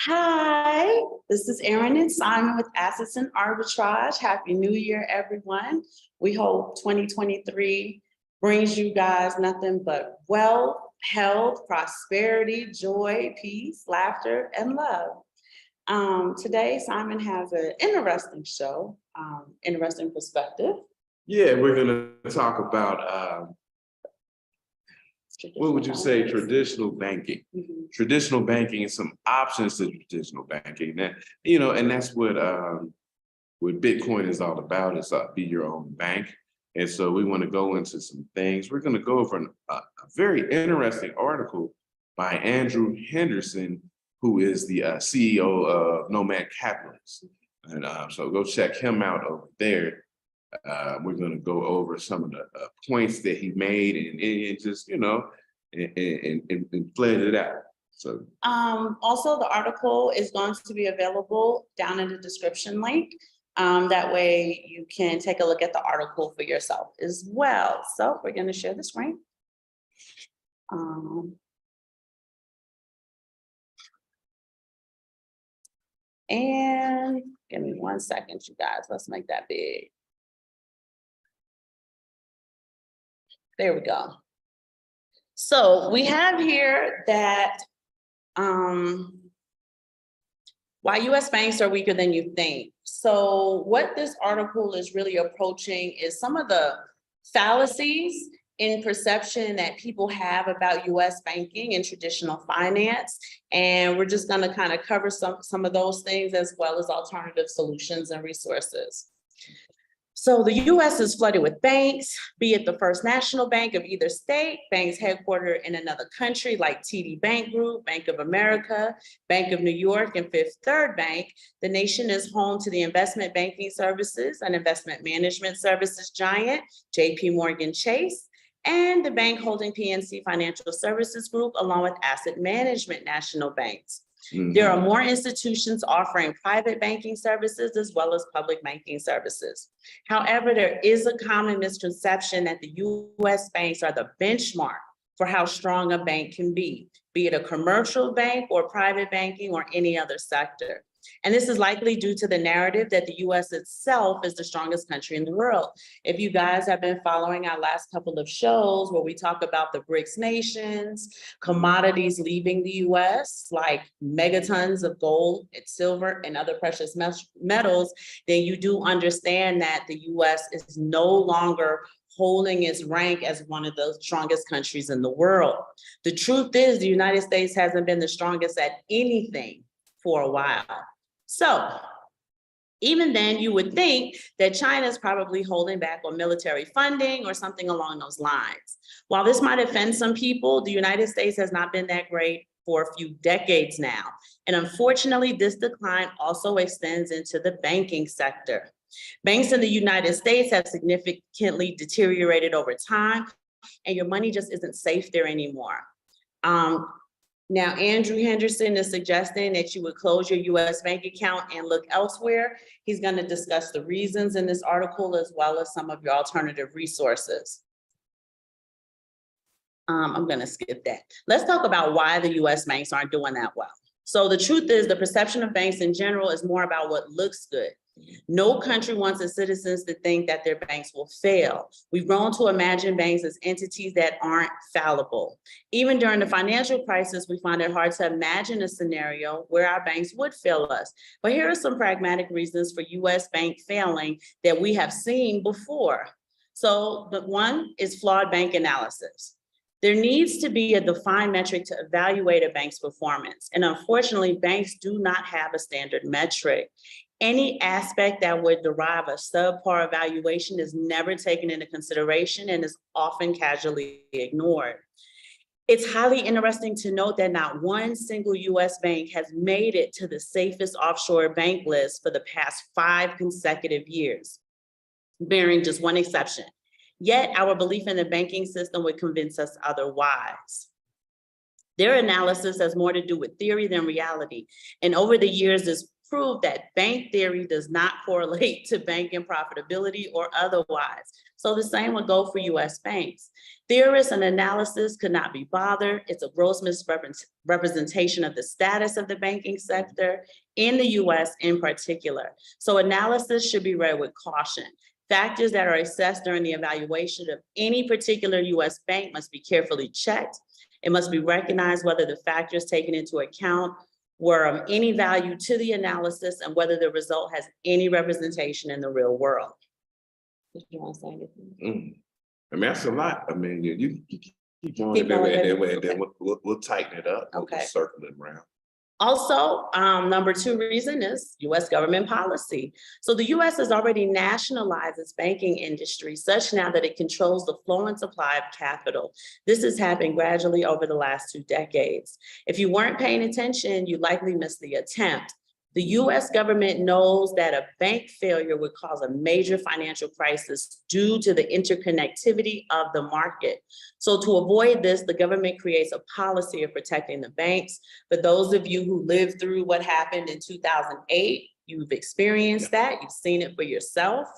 Hi, this is Erin and Simon with Assets and Arbitrage. Happy New Year, everyone. We hope 2023 brings you guys nothing but wealth, health, prosperity, joy, peace, laughter, and love. Today, Simon has an interesting show, interesting perspective. Yeah, we're going to talk about, what would you say, traditional banking? Mhm. Traditional banking and some options to traditional banking. That, and that's what Bitcoin is all about, is be your own bank. And so we want to go into some things. We're going to go over a very interesting article by Andrew Henderson, who is the CEO of Nomad Capitalist. And so go check him out over there. We're going to go over some of the points that he made and just, and flesh it out. So Also, the article is going to be available down in the description link. That way you can take a look at the article for yourself as well. So we're going to share the screen. And give me 1 second, you guys. Let's make that big. There we go. So we have here that why U.S. banks are weaker than you think. So what this article is really approaching is some of the fallacies in perception that people have about U.S. banking and traditional finance. And we're just going to kind of cover some of those things, as well as alternative solutions and resources. So the U.S. is flooded with banks, be it the First National Bank of either state, banks headquartered in another country like TD Bank Group, Bank of America, Bank of New York, and Fifth Third Bank. The nation is home to the investment banking services and investment management services giant, JP Morgan Chase, and the bank holding PNC Financial Services Group, along with asset management national banks. Mm-hmm. There are more institutions offering private banking services as well as public banking services. However, there is a common misconception that the U.S. banks are the benchmark for how strong a bank can be it a commercial bank or private banking or any other sector. And this is likely due to the narrative that the U.S. itself is the strongest country in the world. If you guys have been following our last couple of shows where we talk about the BRICS nations, commodities leaving the U.S., like megatons of gold and silver and other precious metals, then you do understand that the U.S. is no longer holding its rank as one of the strongest countries in the world. The truth is the United States hasn't been the strongest at anything for a while. So even then, you would think that China is probably holding back on military funding or something along those lines. While this might offend some people, the United States has not been that great for a few decades now. And unfortunately, this decline also extends into the banking sector. Banks in the United States have significantly deteriorated over time, and your money just isn't safe there anymore. Now, Andrew Henderson is suggesting that you would close your U.S. bank account and look elsewhere. He's going to discuss the reasons in this article, as well as some of your alternative resources. I'm going to skip that. Let's talk about why the U.S. banks aren't doing that well. So the truth is, the perception of banks in general is more about what looks good. No country wants its citizens to think that their banks will fail. We've grown to imagine banks as entities that aren't fallible. Even during the financial crisis, we find it hard to imagine a scenario where our banks would fail us. But here are some pragmatic reasons for U.S. bank failing that we have seen before. So the one is flawed bank analysis. There needs to be a defined metric to evaluate a bank's performance. And unfortunately, banks do not have a standard metric. Any aspect that would derive a subpar evaluation is never taken into consideration and is often casually ignored. It's highly interesting to note that not one single U.S. bank has made it to the safest offshore bank list for the past 5 consecutive years, bearing just one exception. Yet our belief in the banking system would convince us otherwise. Their analysis has more to do with theory than reality. And over the years, it's proved that bank theory does not correlate to banking profitability or otherwise. So the same would go for US banks. Theorists and analysis could not be bothered. It's a gross misrepresentation of the status of the banking sector in the US in particular. So analysis should be read with caution. Factors that are assessed during the evaluation of any particular US bank must be carefully checked. It must be recognized whether the factors taken into account were of any value to the analysis and whether the result has any representation in the real world. Did you want to say anything? I mean, that's a lot. I mean, you keep going, Keep going, and then okay. we'll tighten it up. Okay. We'll circle it around. Also, number two reason is US government policy. So the US has already nationalized its banking industry such now that it controls the flow and supply of capital. This has happened gradually over the last 2 decades. If you weren't paying attention, you likely missed the attempt. The US government knows that a bank failure would cause a major financial crisis due to the interconnectivity of the market. So to avoid this, the government creates a policy of protecting the banks. For those of you who lived through what happened in 2008, you've experienced that, you've seen it for yourself.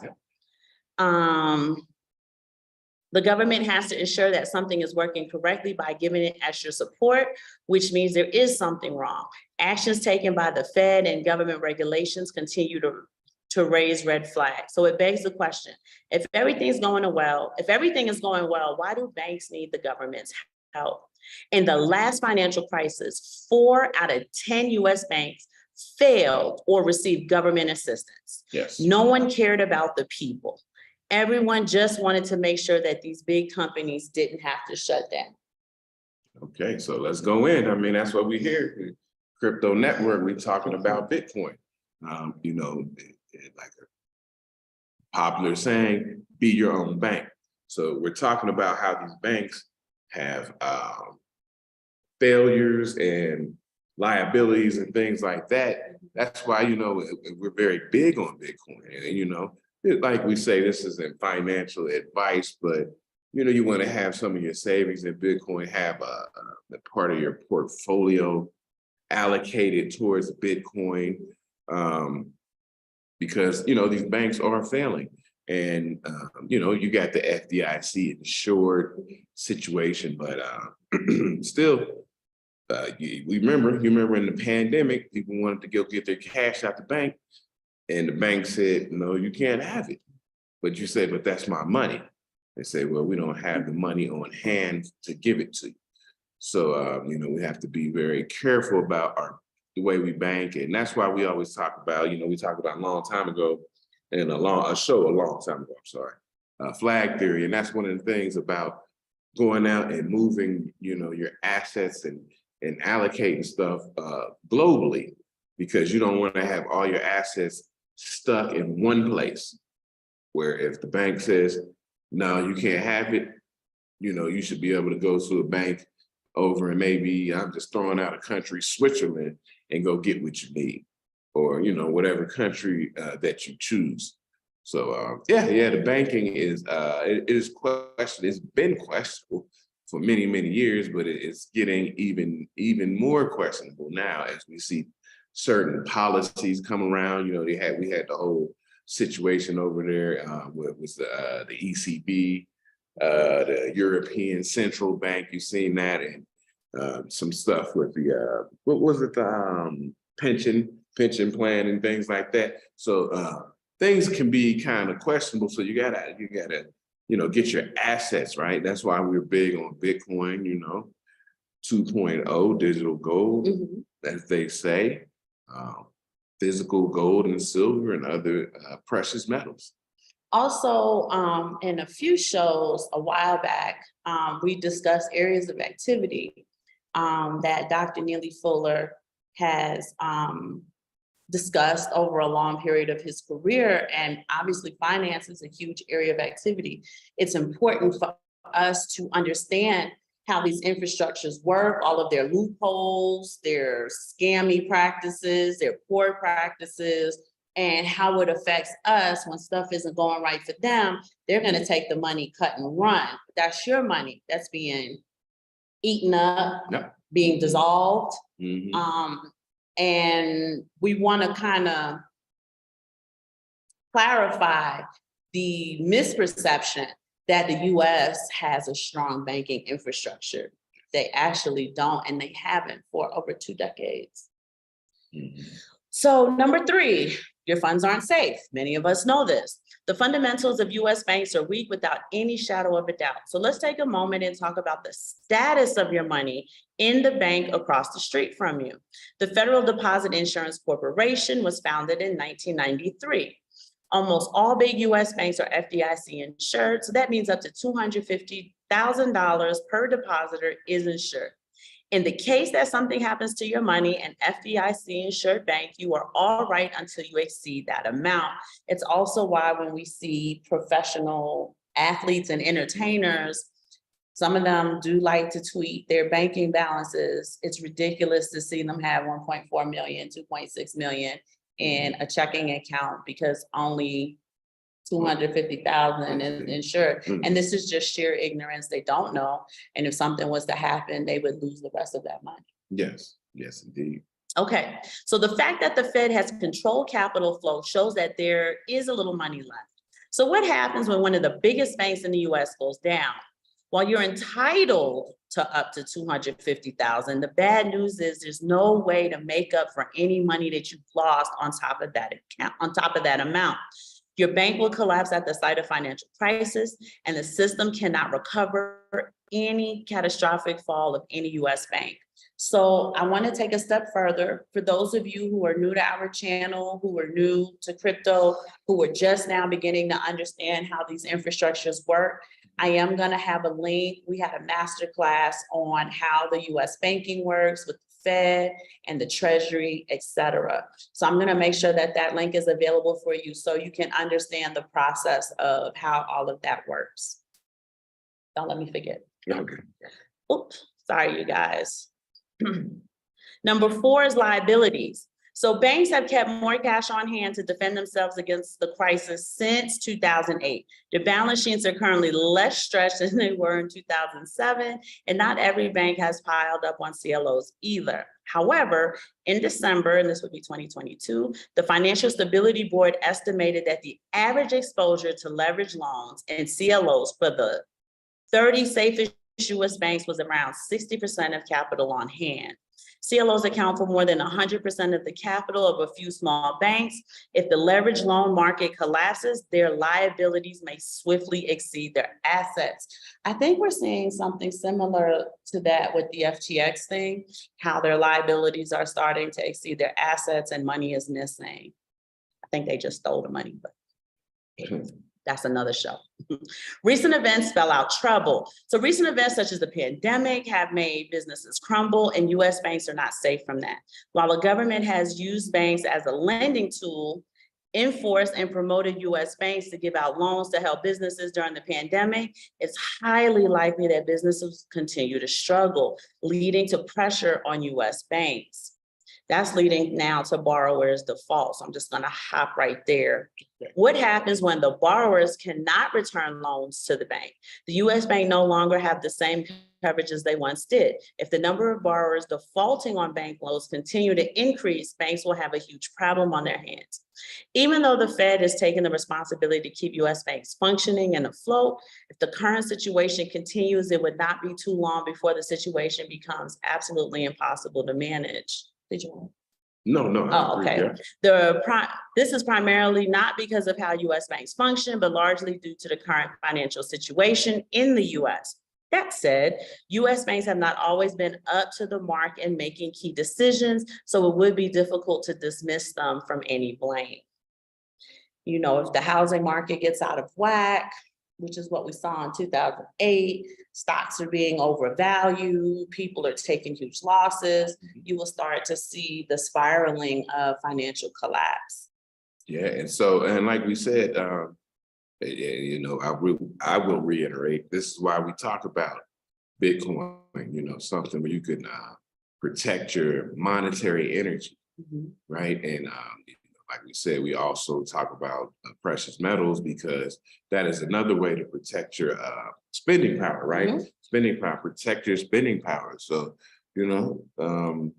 The government has to ensure that something is working correctly by giving it extra support, which means there is something wrong. Actions taken by the Fed and government regulations continue to raise red flags. So it begs the question, if everything is going well, why do banks need the government's help? In the last financial crisis, 4 out of 10 US banks failed or received government assistance. Yes. No one cared about the people. Everyone just wanted to make sure that these big companies didn't have to shut down. Okay, so let's go in. I mean, that's what we hear. Crypto network, we're talking about Bitcoin. You know, like a popular saying, be your own bank. So we're talking about how these banks have failures and liabilities and things like that. That's why, you know, we're very big on Bitcoin. And, you know, like we say, this isn't financial advice, but, you know, you want to have some of your savings in Bitcoin, have a part of your portfolio allocated towards Bitcoin, because, you know, these banks are failing. And, you know, you got the FDIC insured situation, but still, you remember in the pandemic, people wanted to go get their cash out the bank. And the bank said, no, you can't have it. But you say, but that's my money. They say, well, we don't have the money on hand to give it to you. So, you know, we have to be very careful about the way we bank. And that's why we always talk about, you know, we talked about a long time ago, and a long time ago, flag theory. And that's one of the things about going out and moving, you know, your assets and allocating stuff globally, because you don't want to have all your assets stuck in one place, where if the bank says, no, you can't have it, you know, you should be able to go to a bank over and maybe, I'm just throwing out a country, Switzerland, and go get what you need, or, you know, whatever country that you choose. So yeah, the banking is, it is questioned. It's been questionable for many, many years, but it's getting even more questionable now as we see certain policies come around. You know, we had the whole situation over there with the ECB, the European Central Bank. You've seen that, and some stuff with the what was it, the pension plan and things like that. So things can be kind of questionable. So you gotta you know, get your assets right. That's why we're big on Bitcoin. You know, 2.0 digital gold, as they say. Physical gold and silver and other precious metals. Also, in a few shows a while back, we discussed areas of activity that Dr. Neely Fuller has discussed over a long period of his career. And obviously finance is a huge area of activity. It's important for us to understand how these infrastructures work, all of their loopholes, their scammy practices, their poor practices, and how it affects us when stuff isn't going right for them. They're going to take the money, cut and run. That's your money that's being eaten up, being dissolved. And we want to kind of clarify the misperception that the US has a strong banking infrastructure. They actually don't, and they haven't for over 2 decades. So number 3, your funds aren't safe. Many of us know this. The fundamentals of US banks are weak without any shadow of a doubt. So let's take a moment and talk about the status of your money in the bank across the street from you. The Federal Deposit Insurance Corporation was founded in 1993. Almost all big US banks are FDIC insured, so that means up to $250,000 per depositor is insured. In the case that something happens to your money, an FDIC insured bank, you are all right until you exceed that amount. It's also why when we see professional athletes and entertainers, some of them do like to tweet their banking balances. It's ridiculous to see them have 1.4 million, 2.6 million in a checking account because only 250,000 is insured. And this is just sheer ignorance. They don't know. And if something was to happen, they would lose the rest of that money. Yes, yes, indeed. Okay, so the fact that the Fed has controlled capital flow shows that there is a little money left. So what happens when one of the biggest banks in the US goes down? While you're entitled to up to 250,000, the bad news is there's no way to make up for any money that you've lost on top of that account, on top of that amount. Your bank will collapse at the site of financial crisis, and the system cannot recover any catastrophic fall of any US bank. So I want to take a step further. For those of you who are new to our channel, who are new to crypto, who are just now beginning to understand how these infrastructures work, I am going to have a link. We had a masterclass on how the US banking works with the Fed and the Treasury, et cetera. So I'm going to make sure that that link is available for you so you can understand the process of how all of that works. Don't let me forget. Okay. Oops, sorry, you guys. Number 4 is liabilities. So banks have kept more cash on hand to defend themselves against the crisis since 2008. Their balance sheets are currently less stretched than they were in 2007, and not every bank has piled up on CLOs either. However, in December, and this would be 2022, the Financial Stability Board estimated that the average exposure to leverage loans and CLOs for the 30 safest US banks was around 60% of capital on hand. CLOs account for more than 100% of the capital of a few small banks. If the leverage loan market collapses, their liabilities may swiftly exceed their assets. I think we're seeing something similar to that with the FTX thing, how their liabilities are starting to exceed their assets and money is missing. I think they just stole the money, but that's another show. Recent events spell out trouble. So recent events such as the pandemic have made businesses crumble, and US banks are not safe from that. While the government has used banks as a lending tool, enforced and promoted US banks to give out loans to help businesses during the pandemic, it's highly likely that businesses continue to struggle, leading to pressure on US banks. That's leading now to borrowers' default. So I'm just going to hop right there. What happens when the borrowers cannot return loans to the bank? The US bank no longer have the same coverage as they once did. If the number of borrowers defaulting on bank loans continue to increase, banks will have a huge problem on their hands. Even though the Fed has taken the responsibility to keep US banks functioning and afloat, if the current situation continues, it would not be too long before the situation becomes absolutely impossible to manage. Did you want? No. Oh, okay. Yeah. This is primarily not because of how US banks function, but largely due to the current financial situation in the US. That said, US banks have not always been up to the mark in making key decisions, so it would be difficult to dismiss them from any blame. You know, if the housing market gets out of whack, which is what we saw in 2008, stocks are being overvalued, people are taking huge losses, you will start to see the spiraling of financial collapse. Yeah, and like we said, you know, I will reiterate, this is why we talk about Bitcoin, you know, something where you can protect your monetary energy, right? And like we said, we also talk about precious metals because that is another way to protect your spending power, right? Spending power, protect your spending power. So, you know,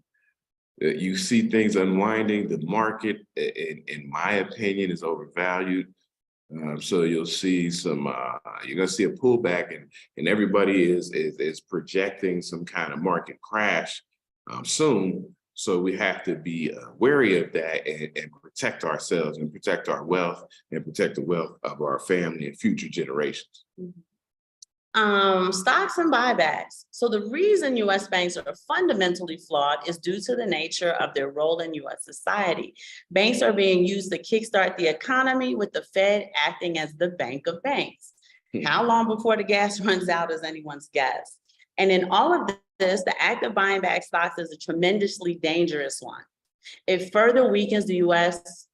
you see things unwinding. The market, in my opinion, is overvalued. So you'll see some, you're gonna see a pullback, and everybody is projecting some kind of market crash soon. So we have to be wary of that and protect ourselves and protect our wealth and protect the wealth of our family and future generations. Stocks and buybacks. So the reason US banks are fundamentally flawed is due to the nature of their role in US society. Banks are being used to kickstart the economy, with the Fed acting as the bank of banks. How long before the gas runs out is anyone's guess. And in all of this, the act of buying back stocks is a tremendously dangerous one. It further weakens the US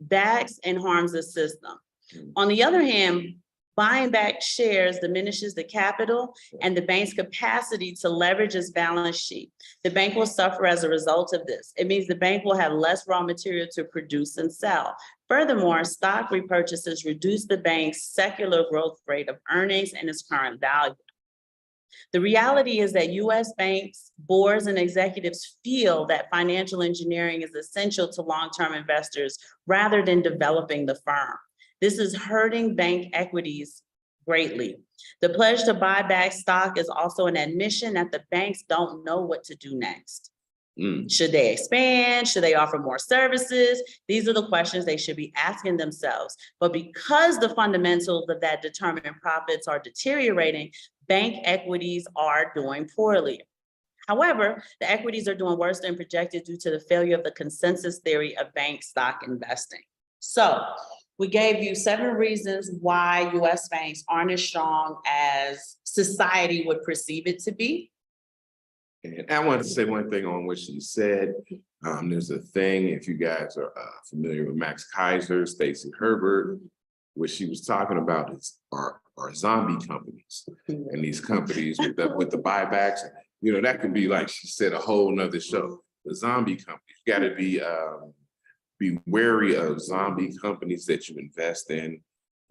backs and harms the system. On the other hand, buying back shares diminishes the capital and the bank's capacity to leverage its balance sheet. The bank will suffer as a result of this. It means the bank will have less raw material to produce and sell. Furthermore, stock repurchases reduce the bank's secular growth rate of earnings and its current value. The reality is that US banks, boards, and executives feel that financial engineering is essential to long-term investors rather than developing the firm. This is hurting bank equities greatly. The pledge to buy back stock is also an admission that the banks don't know what to do next. Should they expand? Should they offer more services? These are the questions they should be asking themselves. But because the fundamentals of that determine profits are deteriorating, bank equities are doing poorly. However, the equities are doing worse than projected due to the failure of the consensus theory of bank stock investing. So we gave you 7 reasons why US banks aren't as strong as society would perceive it to be. And I wanted to say one thing on what she said. There's a thing, if you guys are familiar with Max Kaiser, Stacey Herbert, what she was talking about is our zombie companies. And these companies with the buybacks, you know, that can be, like she said, a whole nother show. The zombie companies, you gotta be wary of zombie companies that you invest in.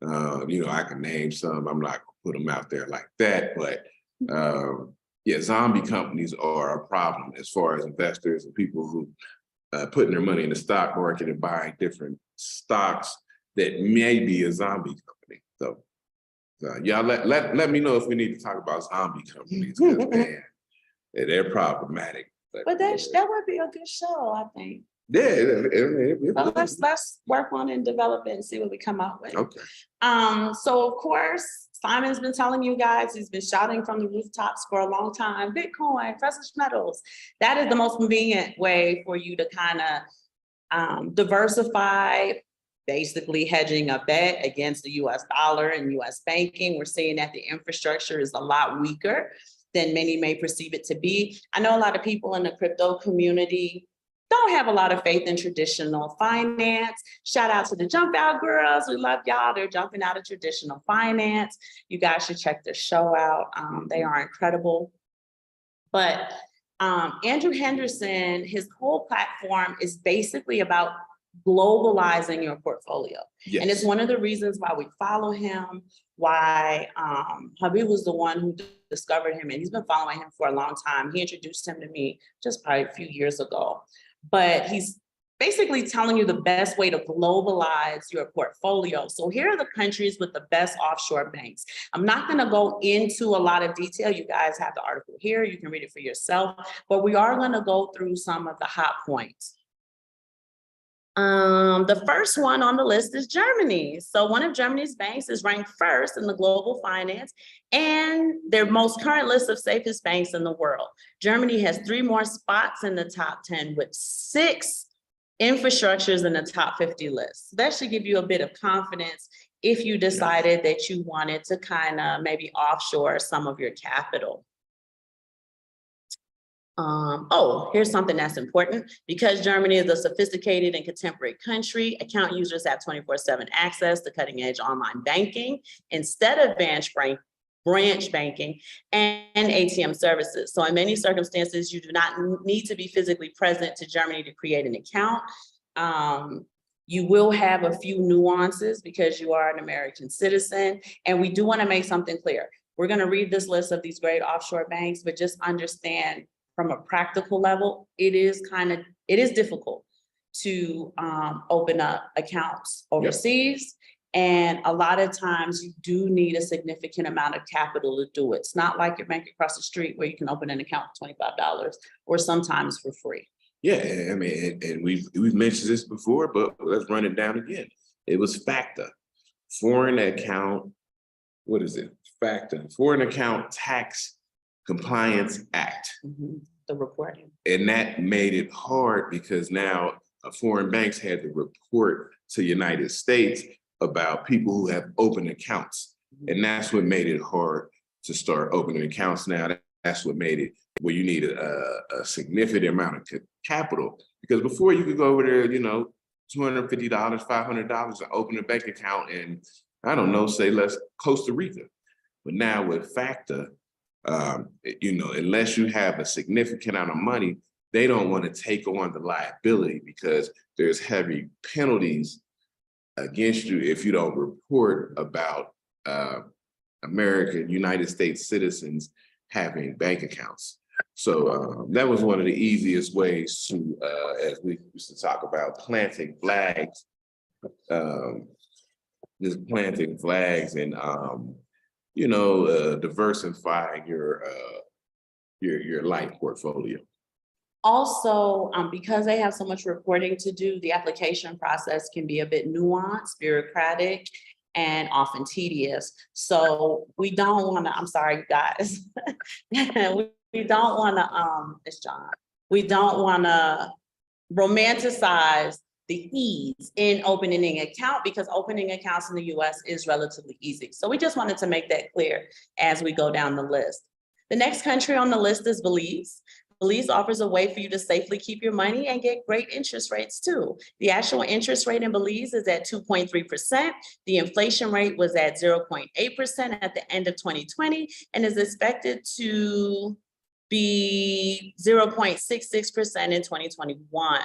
You know, I can name some, I'm not gonna put them out there like that, but yeah, zombie companies are a problem as far as investors and people who putting their money in the stock market and buying different stocks that may be a zombie company. So y'all let me know if we need to talk about zombie companies, because man, they're problematic. But that would be a good show, I think. Yeah, Well, let's work on it and develop it and see what we come up with. okay. So of course, Simon's been telling you guys, he's been shouting from the rooftops for a long time, Bitcoin, precious metals. That is the most convenient way for you to kind of diversify, basically hedging a bet against the US dollar and US banking. We're seeing that the infrastructure is a lot weaker than many may perceive it to be. I know a lot of people in the crypto community don't have a lot of faith in traditional finance. Shout out to the Jump Out girls. We love y'all. They're jumping out of traditional finance. You guys should check their show out. They are incredible. But Andrew Henderson, his whole platform is basically about globalizing your portfolio. Yes. And it's one of the reasons why we follow him, why Habib was the one who discovered him, and he's been following him for a long time. He introduced him to me just probably a few years ago. But he's basically telling you the best way to globalize your portfolio. So here are the countries with the best offshore banks. I'm not going to go into a lot of detail. You guys have the article here. You can read it for yourself. But we are going to go through some of the hot points. The first one on the list is Germany. So one of Germany's banks is ranked first in the global finance and their most current list of safest banks in the world. Germany has 3 more spots in the top 10 with 6 infrastructures in the top 50 list. That should give you a bit of confidence if you decided that you wanted to kind of maybe offshore some of your capital. Here's something that's important. Because Germany is a sophisticated and contemporary country, account users have 24/7 access to cutting edge online banking instead of branch banking and ATM services. So in many circumstances, you do not need to be physically present to Germany to create an account. You will have a few nuances because you are an American citizen. And we do want to make something clear. We're going to read this list of these great offshore banks, but just understand from a practical level, it is difficult to open up accounts overseas. And a lot of times you do need a significant amount of capital to do it. It's not like your bank across the street where you can open an account for $25 or sometimes for free. Yeah, I mean, and we've mentioned this before, but let's run it down again. It was FACTA, Foreign Account, what is it? FACTA, Foreign Account Tax Compliance Act. The reporting. And that made it hard because now foreign banks had to report to the United States about people who have open accounts. And that's what made it hard to start opening accounts now. That's what made it where you need a significant amount of capital. Because before you could go over there, you know, $250, $500 to open a bank account in, I don't know, say let's Costa Rica. But now with FACTA, you know, unless you have a significant amount of money, they don't want to take on the liability because there's heavy penalties against you if you don't report about American, United States citizens having bank accounts. So that was one of the easiest ways to, as we used to talk about, planting flags, just planting flags and, you know, diversifying your life portfolio. Also, because they have so much reporting to do, the application process can be a bit nuanced, bureaucratic, and often tedious. So we don't want to, I'm sorry, you guys. we don't want to, it's John. We don't want to romanticize the ease in opening an account because opening accounts in the US is relatively easy. So we just wanted to make that clear as we go down the list. The next country on the list is Belize. Belize offers a way for you to safely keep your money and get great interest rates too. The actual interest rate in Belize is at 2.3%. The inflation rate was at 0.8% at the end of 2020 and is expected to be 0.66% in 2021.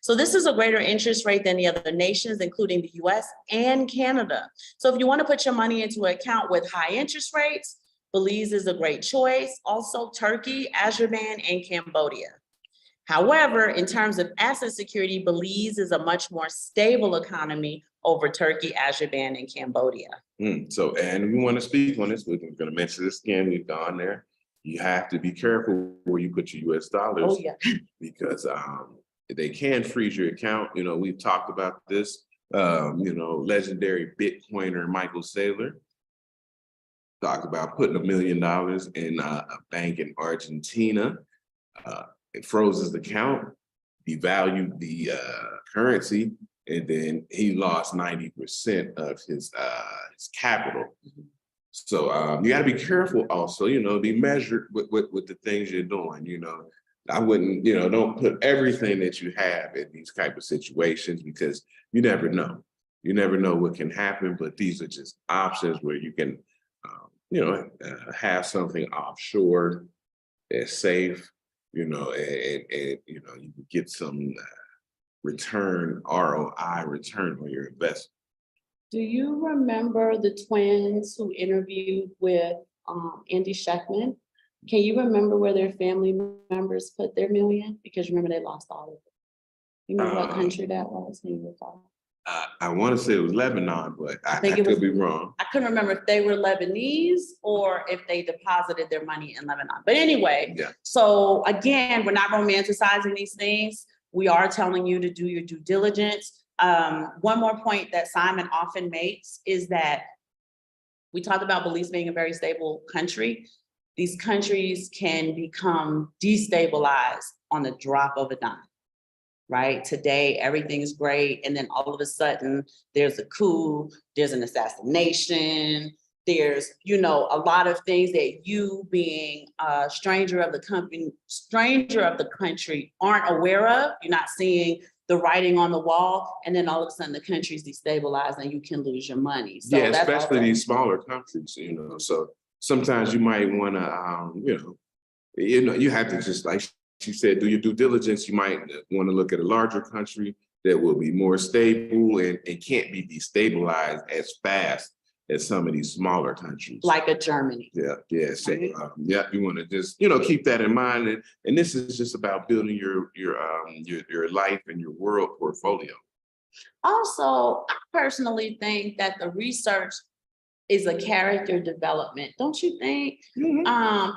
So this is a greater interest rate than the other nations, including the US and Canada. So if you want to put your money into an account with high interest rates, Belize is a great choice. Also Turkey, Azerbaijan, and Cambodia. However, in terms of asset security, Belize is a much more stable economy over Turkey, Azerbaijan, and Cambodia. So, and we want to speak on this, we're going to mention this again, we've gone there. You have to be careful where you put your US dollars because they can freeze your account. You know, we've talked about this, you know, legendary Bitcoiner Michael Saylor talked about putting $1 million in a bank in Argentina. It froze his account, devalued the currency, and then he lost 90% of his capital. So you got to be careful also, you know, be measured with the things you're doing, you know. I wouldn't, you know, don't put everything that you have in these type of situations because you never know. You never know what can happen, but these are just options where you can, you know, have something offshore that's safe, you know, and you know, you can get some return, ROI return on your investment. Do you remember the twins who interviewed with Andy Sheckman? Can you remember where their family members put their million? Because remember they lost all of it. You know what country that was? Can you recall? I want to say it was Lebanon, but I could be wrong. I couldn't remember if they were Lebanese or if they deposited their money in Lebanon. But anyway, so again, we're not romanticizing these things. We are telling you to do your due diligence. One more point that Simon often makes is that we talked about Belize being a very stable country. These countries can become destabilized on the drop of a dime. Right? Today, everything's great. And then all of a sudden there's a coup, there's an assassination, there's, you know, a lot of things that you being a stranger of the country aren't aware of. You're not seeing the writing on the wall. And then all of a sudden the country's destabilized and you can lose your money. So yeah, especially these smaller countries, you know, so sometimes you might want to, you know, you have to just, like she said, do your due diligence. You might want to look at a larger country that will be more stable and can't be destabilized as fast as some of these smaller countries. Like a Germany. Yeah. So, you want to just, you know, keep that in mind. And this is just about building your life and your world portfolio. Also, I personally think that the research is a character development, don't you think?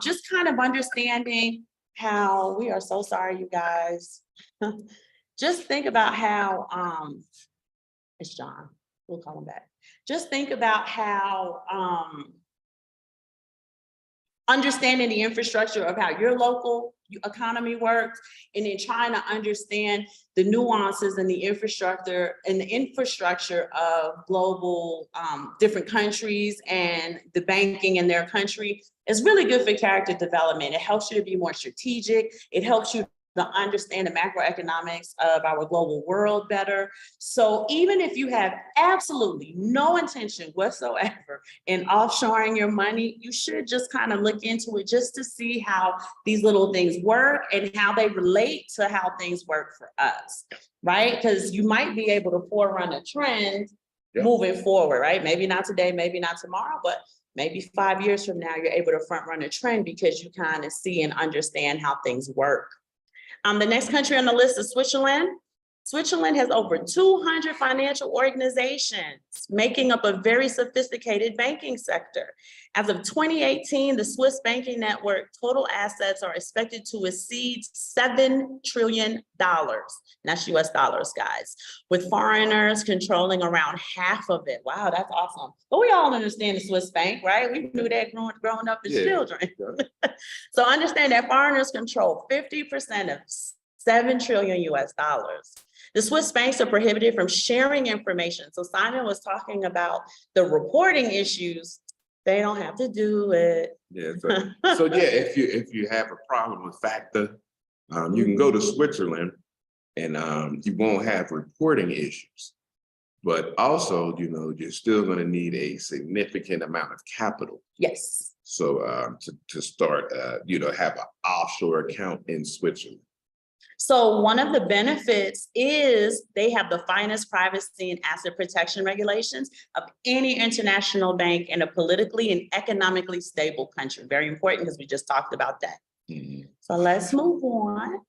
Just kind of understanding how, we are so sorry, you guys. Just think about how, it's John, we'll call him back. Just think about how, understanding the infrastructure of how your local economy works, and then trying to understand the nuances and the infrastructure of global different countries and the banking in their country is really good for character development. It helps you to be more strategic. It helps you to understand the macroeconomics of our global world better. So even if you have absolutely no intention whatsoever in offshoring your money, you should just kind of look into it just to see how these little things work and how they relate to how things work for us, right? Because you might be able to forerun a trend moving forward, right? Maybe not today, maybe not tomorrow, but maybe 5 years from now, you're able to front run a trend because you kind of see and understand how things work. The next country on the list is Switzerland. Switzerland has over 200 financial organizations, making up a very sophisticated banking sector. As of 2018, the Swiss banking network total assets are expected to exceed $7 trillion. That's US dollars, guys, with foreigners controlling around half of it. Wow, that's awesome. But we all understand the Swiss bank, right? We knew that growing up as children. So understand that foreigners control 50% of 7 trillion US dollars. The Swiss banks are prohibited from sharing information. So Simon was talking about the reporting issues. They don't have to do it. Yeah. So yeah, if you have a problem with FATCA, you can go to Switzerland, and you won't have reporting issues. But also, you're still going to need a significant amount of capital. Yes. So to start, have an offshore account in Switzerland. So one of the benefits is they have the finest privacy and asset protection regulations of any international bank in a politically and economically stable country. Very important because we just talked about that. So let's move on.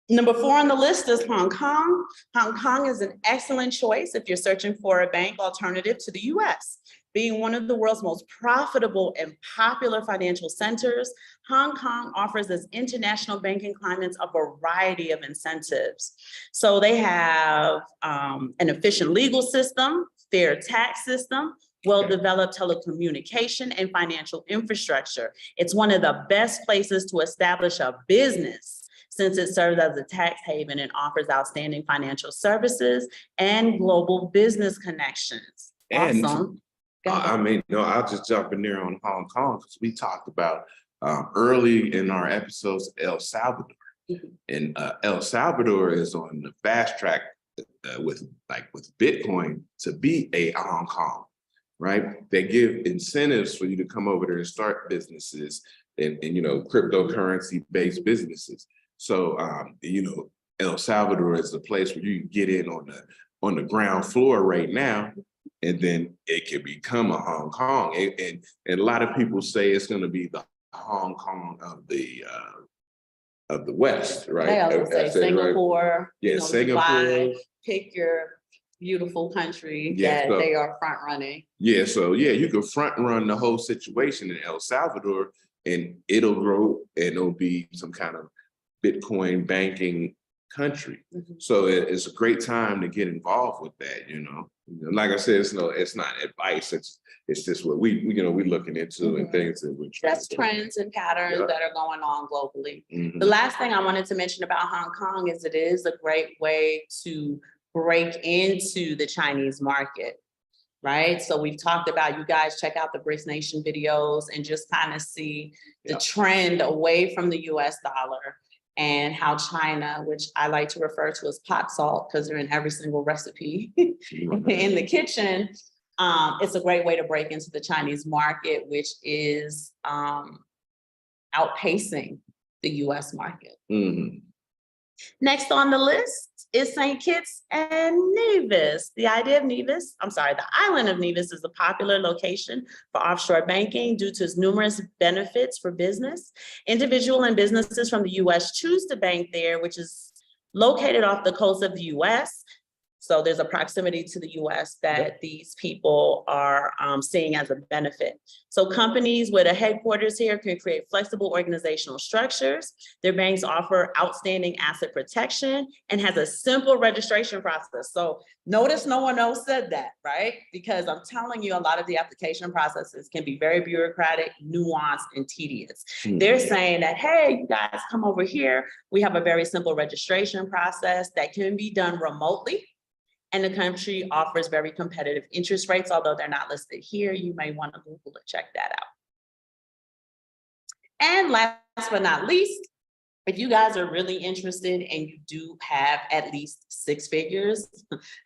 Number 4 on the list is Hong Kong. Hong Kong is an excellent choice if you're searching for a bank alternative to the US. Being one of the world's most profitable and popular financial centers, Hong Kong offers its international banking clients a variety of incentives. So they have an efficient legal system, fair tax system, well-developed telecommunication and financial infrastructure. It's one of the best places to establish a business since it serves as a tax haven and offers outstanding financial services and global business connections. Awesome. I'll just jump in there on Hong Kong because we talked about early in our episodes El Salvador. And El Salvador is on the fast track with Bitcoin to be a Hong Kong, right? They give incentives for you to come over there and start businesses and cryptocurrency-based businesses. So, El Salvador is a place where you can get in on the ground floor right now, and then it can become a Hong Kong. And a lot of people say it's going to be the Hong Kong of the West, right? They always say Singapore. Right? Yeah, Singapore. Dubai, pick your beautiful country that they are front running. Yeah, so you can front run the whole situation in El Salvador, and it'll grow, and it'll be some kind of Bitcoin banking country. So it's a great time to get involved with that. Like I said, it's not advice. It's just what we looking into and things that we're just trends and patterns that are going on globally. The last thing I wanted to mention about Hong Kong is it is a great way to break into the Chinese market. Right. So we've talked about, you guys check out the BRICS Nation videos and just kind of see the trend away from the US dollar and how China, which I like to refer to as pot salt because they're in every single recipe in the kitchen. It's a great way to break into the Chinese market, which is outpacing the US market. Next on the list is St. Kitts and Nevis. The island of Nevis is a popular location for offshore banking due to its numerous benefits for business. Individual and businesses from the US choose to bank there, which is located off the coast of the US. So there's a proximity to the US that these people are seeing as a benefit. So companies with a headquarters here can create flexible organizational structures. Their banks offer outstanding asset protection and has a simple registration process. So notice no one else said that, right? Because I'm telling you, a lot of the application processes can be very bureaucratic, nuanced, and tedious. They're saying that, hey, you guys come over here. We have a very simple registration process that can be done remotely. And the country offers very competitive interest rates, although they're not listed here. You may want to Google to check that out. And last but not least, if you guys are really interested and you do have at least 6 figures,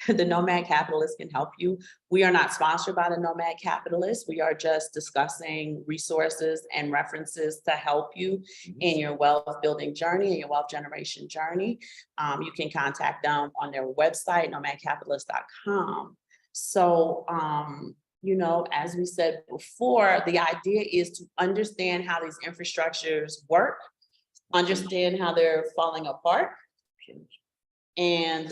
the Nomad Capitalist can help you. We are not sponsored by the Nomad Capitalist. We are just discussing resources and references to help you in your wealth building journey and your wealth generation journey. You can contact them on their website, nomadcapitalist.com. So, you know, as we said before, the idea is to understand how these infrastructures work, understand how they're falling apart. And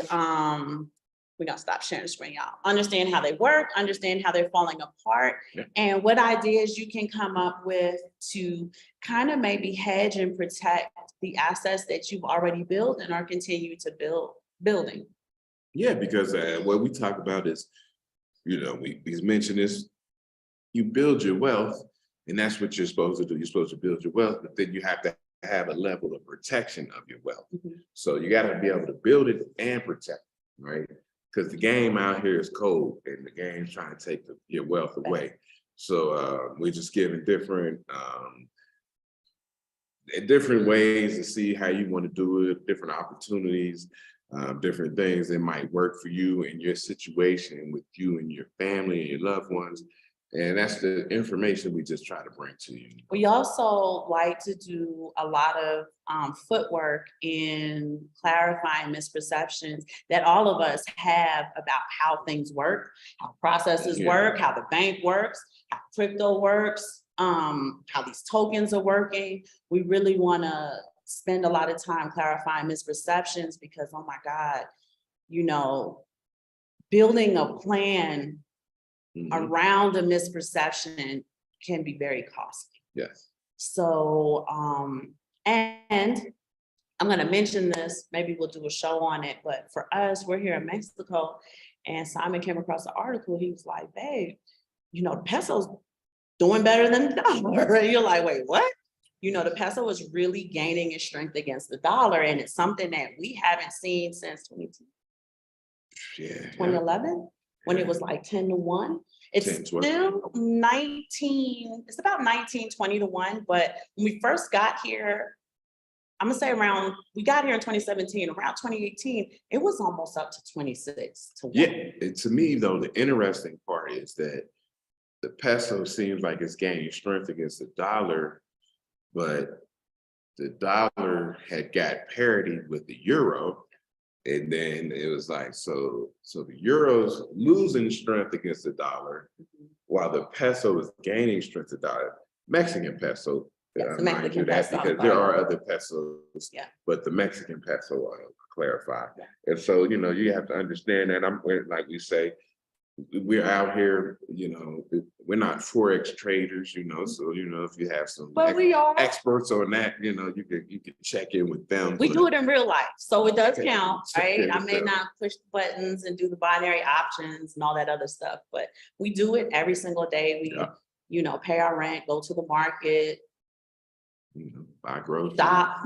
we're gonna stop sharing the screen, y'all. Understand how they work, understand how they're falling apart, and what ideas you can come up with to kind of maybe hedge and protect the assets that you've already built and are continue to building. Yeah, because what we talk about is, you know, we mentioned this, you build your wealth, and that's what you're supposed to do. You're supposed to build your wealth, but then you have to have a level of protection of your wealth. So you got to be able to build it and protect, right? Because the game out here is cold, and the game's trying to take your wealth away. So we're just giving different ways to see how you want to do it, different opportunities, different things that might work for you and your situation with you and your family and your loved ones. And that's the information we just try to bring to you. We also like to do a lot of footwork in clarifying misperceptions that all of us have about how things work, how processes work, how the bank works, how crypto works, how these tokens are working. We really want to spend a lot of time clarifying misperceptions because, oh my God, you know, building a plan around a misperception can be very costly. Yes. So, and I'm going to mention this, maybe we'll do a show on it, but for us, we're here in Mexico, and Simon came across the article. He was like, babe, you know, the peso's doing better than the dollar. And you're like, wait, what? You know, the peso is really gaining its strength against the dollar, and it's something that we haven't seen since 2011. When it was like 10 to 1. It's 10, still 19, it's about 19, 20 to 1. But when we first got here, I'm gonna say we got here in 2017, around 2018, it was almost up to 26 to 1. Yeah, to me though, the interesting part is that the peso seems like it's gaining strength against the dollar, but the dollar had got parity with the euro. And then it was like, so the euro's losing strength against the dollar, while the peso is gaining strength against the dollar. Mexican peso, Mexican peso, because there are other pesos, but the Mexican peso, clarify. And so, you know, you have to understand that. Like we say, we're out here, you know, we're not Forex traders, you know, so, you know, if you have some experts on that, you know, you can check in with them. We do it in real life, so it does count, right? I may not push the buttons and do the binary options and all that other stuff, but we do it every single day. We, you know, pay our rent, go to the market, you know, buy groceries, shop,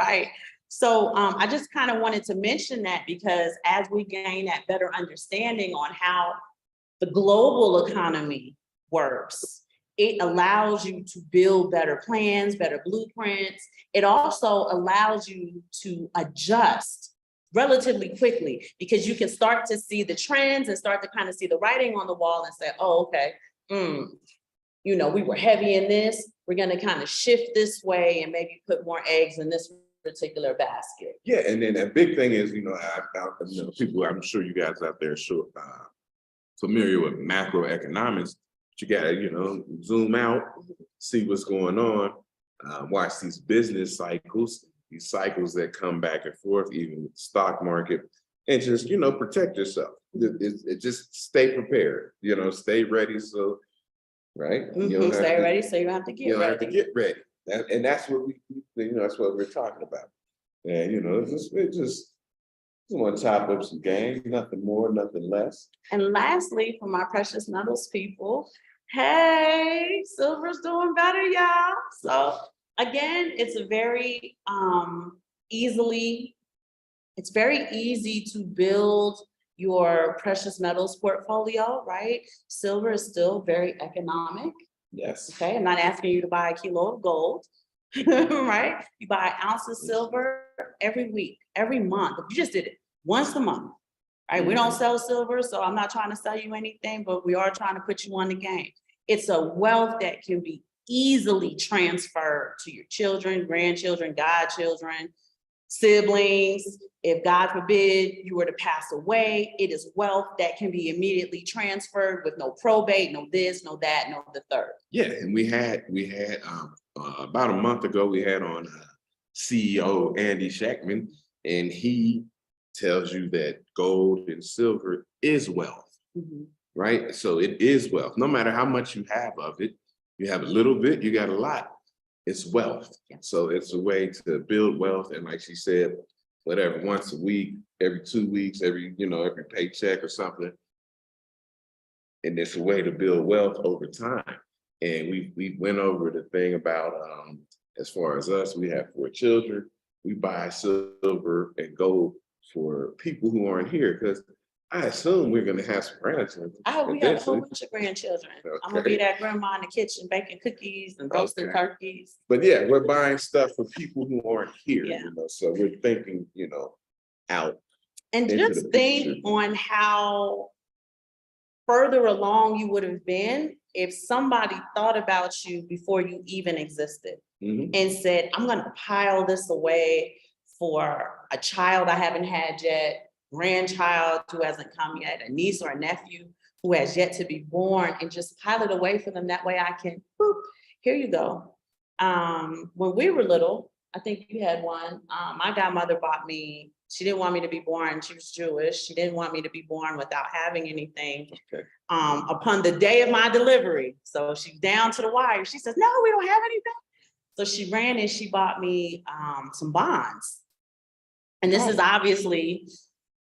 right? So I just kind of wanted to mention that because as we gain that better understanding on how the global economy works, it allows you to build better plans, better blueprints. It also allows you to adjust relatively quickly because you can start to see the trends and start to kind of see the writing on the wall and say, oh, okay, you know, we were heavy in this. We're going to kind of shift this way and maybe put more eggs in this particular basket. Yeah, and then a big thing is, you know, people, I'm sure you guys out there are familiar with macroeconomics. You gotta, you know, zoom out, see what's going on, watch these business cycles, these cycles that come back and forth, even with the stock market, and just, protect yourself. It just stay prepared, stay ready. So, right. You don't have Stay to- ready, so you don't have to get you don't ready. have to get ready. And that's what that's what we're talking about. And, it's just want to chop up some game, nothing more, nothing less. And lastly, for my precious metals people, hey, silver's doing better, y'all. So again, it's very easy to build your precious metals portfolio, right? Silver is still very economic. Yes. Okay, I'm not asking you to buy a kilo of gold, right? You buy an ounce of silver every week, every month. You just did it once a month, right? We don't sell silver, so I'm not trying to sell you anything, but we are trying to put you on the game. It's a wealth that can be easily transferred to your children, grandchildren, godchildren, siblings. If God forbid you were to pass away, it is wealth that can be immediately transferred with no probate, no this, no that, no the third. Yeah, and we had about a month ago, we had on CEO Andy Shackman, and he tells you that gold and silver is wealth, right? So it is wealth. No matter how much you have of it, you have a little bit, you got a lot. It's wealth. Yeah. So it's a way to build wealth. And like she said, whatever, once a week, every 2 weeks, every paycheck or something. And it's a way to build wealth over time. And we went over the thing about, as far as us, we have 4 children. We buy silver and gold for people who aren't here, because I assume we're going to have some grandchildren. I hope we have a whole eventually. bunch of grandchildren. Okay. I'm gonna be that grandma in the kitchen baking cookies and roasting turkeys. But yeah, we're buying stuff for people who aren't here, Yeah. so we're thinking, out. And into just the think future. on how further along you would have been if somebody thought about you before you even existed and said, I'm gonna pile this away for a child I haven't had yet, grandchild who hasn't come yet, a niece or a nephew who has yet to be born, and just pile it away for them. That way I can, boop, here you go. When we were little, I think you had one, my godmother bought me, she didn't want me to be born, she was Jewish, she didn't want me to be born without having anything. Upon the day of my delivery, so she's down to the wire, she says, no, we don't have anything. So she ran and she bought me some bonds. And this is obviously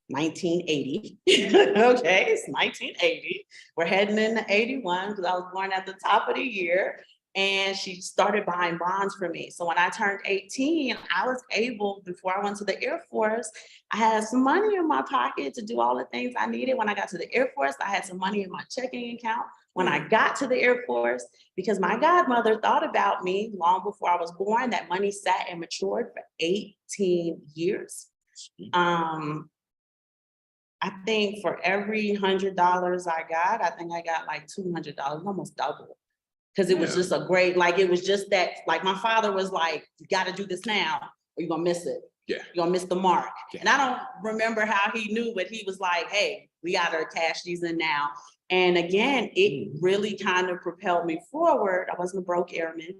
1980. Okay, it's 1980. We're heading into 81 because I was born at the top of the year. And she started buying bonds for me. So when I turned 18, I was able, before I went to the Air Force, I had some money in my pocket to do all the things I needed. When I got to the Air Force, I had some money in my checking account. When I got to the Air Force, because my godmother thought about me long before I was born, that money sat and matured for 18 years. I think for every $100 I got, I think I got like $200, almost double. Because it was just a great, like, it was just that, like, my father was like, you got to do this now or you're going to miss it. Yeah. You're going to miss the mark. Yeah. And I don't remember how he knew, but he was like, hey, we got to cash these in now. And again, it really kind of propelled me forward. I wasn't a broke airman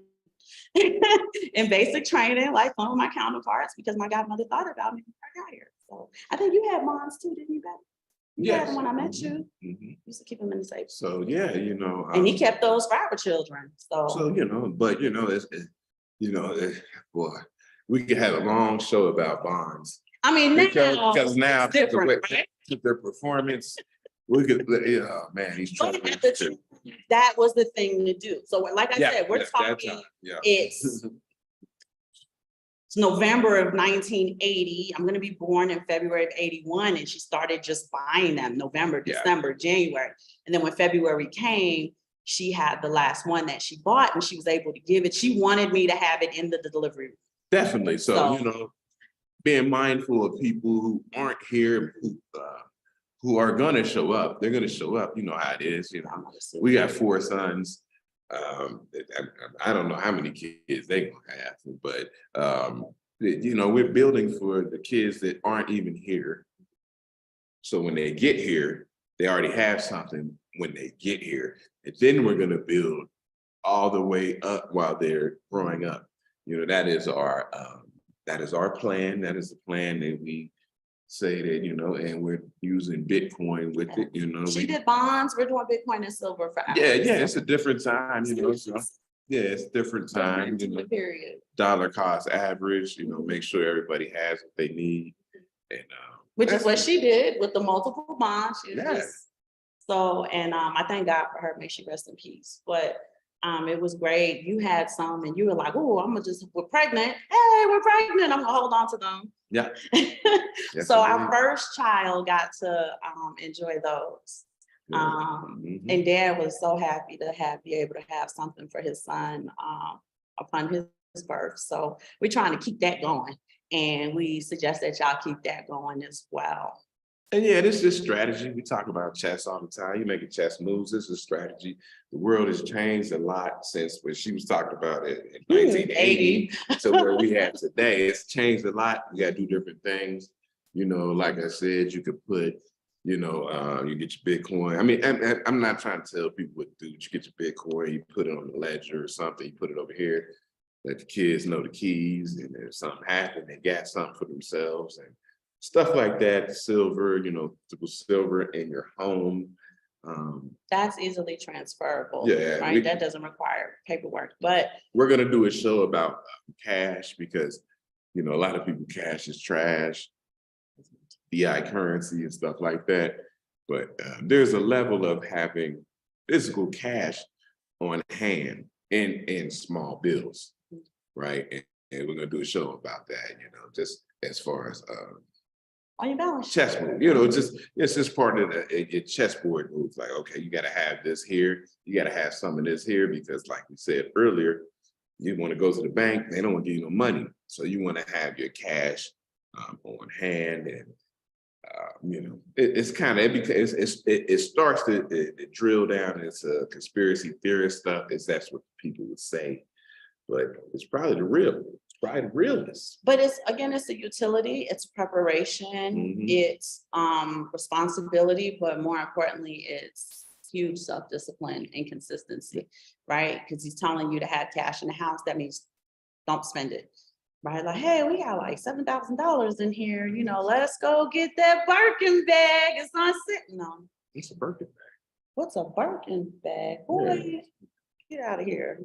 in basic training, like some of my counterparts, because my godmother thought about me before I got here. So I think you had moms too, didn't you, Beth? Yeah, when I met you, used to keep them in the safe. So yeah, and he kept those for our children. So but boy, we could have a long show about bonds. I mean, because now it's different, right? Their performance, we could. Oh man, he's trying. That was the thing to do. So, like I said, we're talking. It's November of 1980. I'm going to be born in February of 81. And she started just buying them November, December, January. And then when February came, she had the last one that she bought and she was able to give it. She wanted me to have it in the delivery. Definitely. So, being mindful of people who aren't here, who are going to show up, they're going to show up. You know how it is. We got 4 sons. I don't know how many kids they're gonna have, but we're building for the kids that aren't even here. So when they get here, they already have something when they get here. And then we're gonna build all the way up while they're growing up. That is our that is our plan. That is the plan that we say that, and we're using Bitcoin with it. She did bonds, we're doing Bitcoin and silver for hours. Yeah, it's a different time, so yeah, it's different time, Period. dollar cost average, make sure everybody has what they need. And which is what she did with the multiple bonds. She was Yeah. just so, and I thank God for her, may she rest in peace. But it was great. You had some and you were like, oh, we're pregnant. Hey, we're pregnant. I'm gonna hold on to them. Yeah. Yes, So indeed. our first child got to enjoy those. And Dad was so happy to be able to have something for his son upon his birth. So we're trying to keep that going. And we suggest that y'all keep that going as well. And yeah, this is strategy. We talk about chess all the time. You making chess moves. This is strategy. The world has changed a lot since when she was talking about it in 1980 to where we have today. It's changed a lot. We got to do different things. Like I said, you could put, you get your Bitcoin. I mean, I'm not trying to tell people what to do. You get your Bitcoin, you put it on the ledger or something, you put it over here, let the kids know the keys, and if something happened, they got something for themselves and stuff like that. Silver, silver in your home. That's easily transferable. Yeah, right. That doesn't require paperwork. But we're gonna do a show about cash because a lot of people cash is trash, DI currency and stuff like that. But there's a level of having physical cash on hand in small bills, right? And we're gonna do a show about that. Just as far as on your balance sheet. chess move, it's just part of your chessboard moves. Like, okay, you got to have this here, you got to have some of this here, because like we said earlier, you want to go to the bank, they don't want to give you no money, so you want to have your cash on hand. And it's kind of it starts to drill down into conspiracy theorist stuff. That's what people would say, but it's probably the realness. But it's a utility, it's preparation, it's responsibility, but more importantly, it's huge self-discipline and consistency, right? Because he's telling you to have cash in the house. That means don't spend it, right? Like, hey, we got like $7,000 in here, let's go get that Birkin bag. It's not sitting on. It's a Birkin bag. What's a Birkin bag? Boy, get out of here.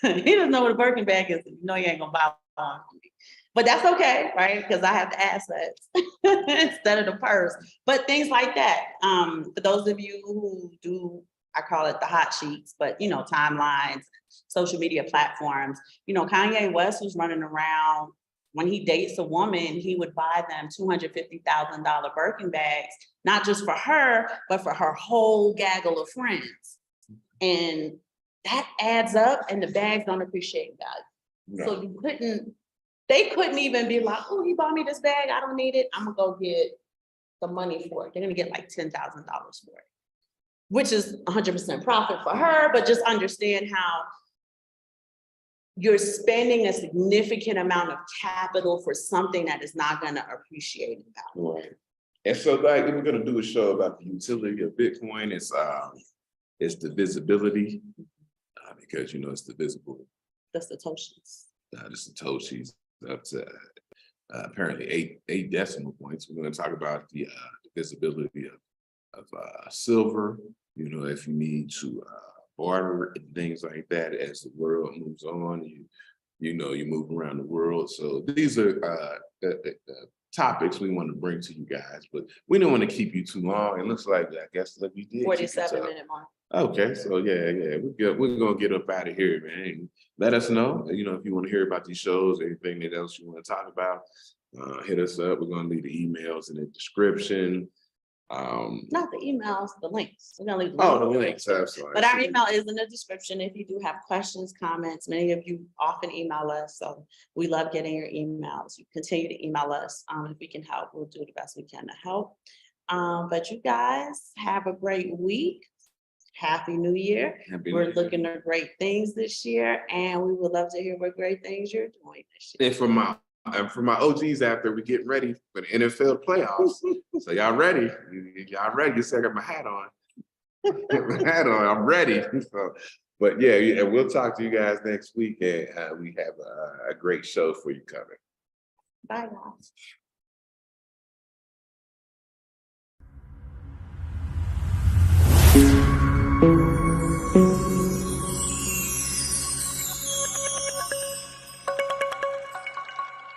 He doesn't know what a Birkin bag is. You ain't gonna buy one for me. But that's okay, right? Because I have the assets instead of the purse. But things like that. For those of you who do, I call it the hot sheets, but timelines, social media platforms. Kanye West was running around. When he dates a woman, he would buy them $250,000 Birkin bags, not just for her, but for her whole gaggle of friends. And that adds up, and the bags don't appreciate value. No. So they couldn't even be like, oh, he bought me this bag, I don't need it, I'm gonna go get the money for it. They're gonna get like $10,000 for it, which is 100% profit for her, but just understand how you're spending a significant amount of capital for something that is not gonna appreciate in value. Right. And so we're gonna do a show about the utility of Bitcoin. It's the visibility, because it's the visible. That's the Toshis. This is Toshis up to apparently eight decimal points. We're going to talk about the visibility of silver. If you need to barter and things like that as the world moves on, you move around the world. So these are the topics we want to bring to you guys, but we don't want to keep you too long. It looks like, I guess, that we did 47-minute mark. Okay, so yeah, we're gonna get up out of here, man. Let us know, if you want to hear about these shows, anything else you want to talk about, hit us up. We're gonna leave the emails in the description. Not the emails, the links. We're gonna leave the links. I'm sorry. But our email is in the description. If you do have questions, comments, many of you often email us, so we love getting your emails. You continue to email us. If we can help, we'll do the best we can to help. But you guys have a great week. Happy New Year. We're looking at great things this year, and we would love to hear what great things you're doing this year. And for my OGs out there, we're getting ready for the NFL playoffs. So y'all ready? Y'all ready? Just I got my hat on. I'm ready. So, but yeah, we'll talk to you guys next week, and we have a great show for you coming. Bye, y'all.